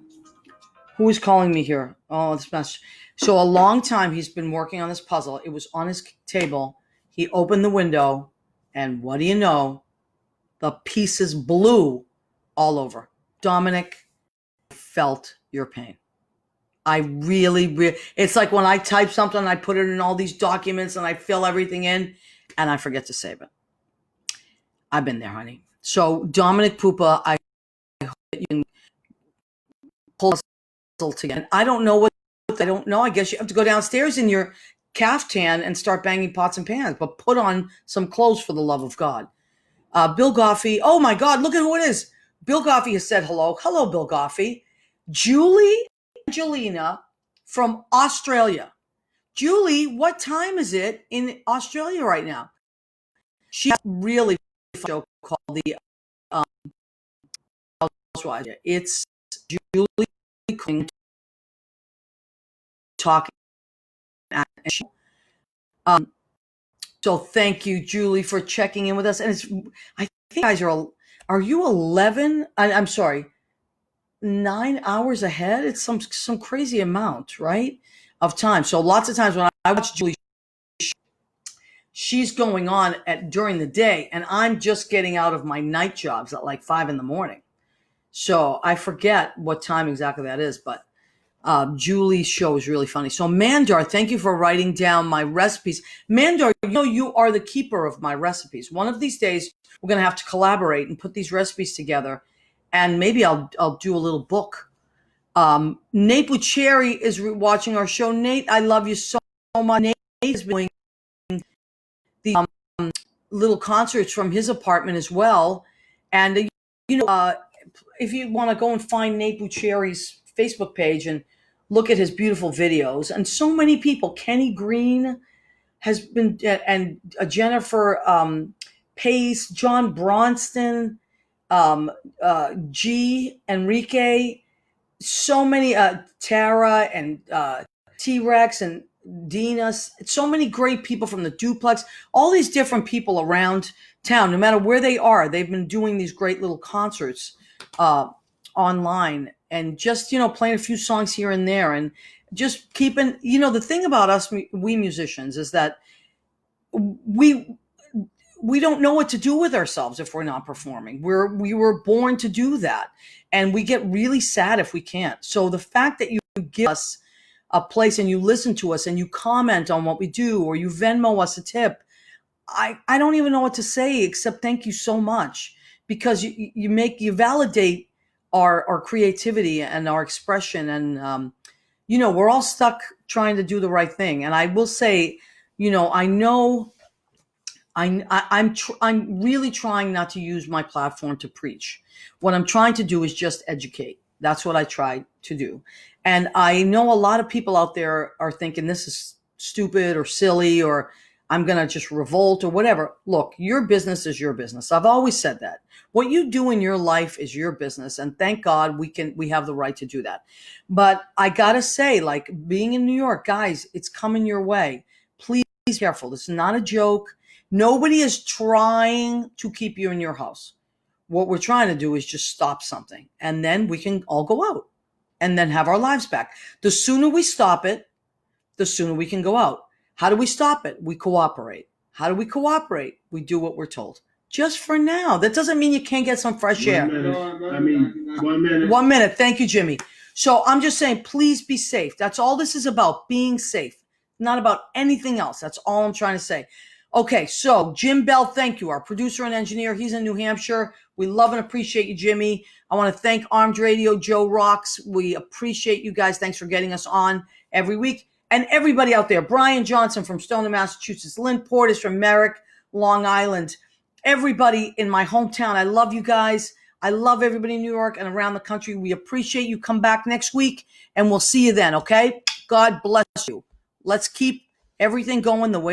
[SPEAKER 1] Who is calling me here? Oh, this mess. So a long time he's been working on this puzzle. It was on his table. He opened the window, and what do you know? The pieces blew all over. Dominic, felt your pain. I really, it's like when I type something, I put it in all these documents and I fill everything in and I forget to save it. I've been there, honey. So Dominic Pupa, I hope that you can pull this together. I don't know I don't know. I guess you have to go downstairs in your caftan and start banging pots and pans, but put on some clothes for the love of God. Bill Goffey. Oh my God, look at who it is. Bill Goffey has said hello. Hello, Bill Goffey. Julie Angelina from Australia. Julie, what time is it in Australia right now? She has a really fun show called the Housewives. It's Julie Quinn talking. So thank you, Julie, for checking in with us. And I think guys are you 11? I'm sorry, 9 hours ahead? It's some crazy amount, right, of time. So lots of times when I watch Julie, she's going on during the day, and I'm just getting out of my night jobs at like 5 a.m. So I forget what time exactly that is, but Julie's show is really funny. So Mandar, thank you for writing down my recipes. Mandar, you are the keeper of my recipes. One of these days, we're going to have to collaborate and put these recipes together, and maybe I'll do a little book. Nate Bucheri is watching our show. Nate, I love you so much. Nate is doing the little concerts from his apartment as well, and if you want to go and find Nate Bucherri's Facebook page and look at his beautiful videos, and so many people, Kenny Green has been, and Jennifer Pace, John Bronston, G. Enrique, so many, Tara and T-Rex and Dina, so many great people from the Duplex, all these different people around town, no matter where they are, they've been doing these great little concerts online, and just, playing a few songs here and there, and just keeping, the thing about us, we musicians, is that we don't know what to do with ourselves if we're not performing. We were born to do that, and we get really sad if we can't. So the fact that you give us a place and you listen to us and you comment on what we do, or you Venmo us a tip, I don't even know what to say except thank you so much, because you validate our creativity and our expression, and we're all stuck trying to do the right thing. And I will say, I know I'm really trying not to use my platform to preach. What I'm trying to do is just educate. That's what I try to do. And I know a lot of people out there are thinking this is stupid or silly, or I'm going to just revolt or whatever. Look, your business is your business. I've always said that. What you do in your life is your business. And thank God we have the right to do that. But I got to say, like, being in New York, guys, it's coming your way. Please be careful. This is not a joke. Nobody is trying to keep you in your house. What we're trying to do is just stop something, and then we can all go out and then have our lives back. The sooner we stop it, the sooner we can go out. How do we stop it? We cooperate. How do we cooperate? We do what we're told. Just for now. That doesn't mean you can't get some fresh air.
[SPEAKER 4] 1 minute.
[SPEAKER 1] 1 minute. Thank you, Jimmy. So I'm just saying, please be safe. That's all this is about, being safe. Not about anything else. That's all I'm trying to say. Okay, so Jim Bell, thank you, our producer and engineer. He's in New Hampshire. We love and appreciate you, Jimmy. I want to thank Armed Radio, Joe Rocks. We appreciate you guys. Thanks for getting us on every week. And everybody out there, Brian Johnson from Stoneham, Massachusetts, Lynn Portis from Merrick, Long Island, everybody in my hometown. I love you guys. I love everybody in New York and around the country. We appreciate you. Come back next week, and we'll see you then, okay? God bless you. Let's keep everything going the way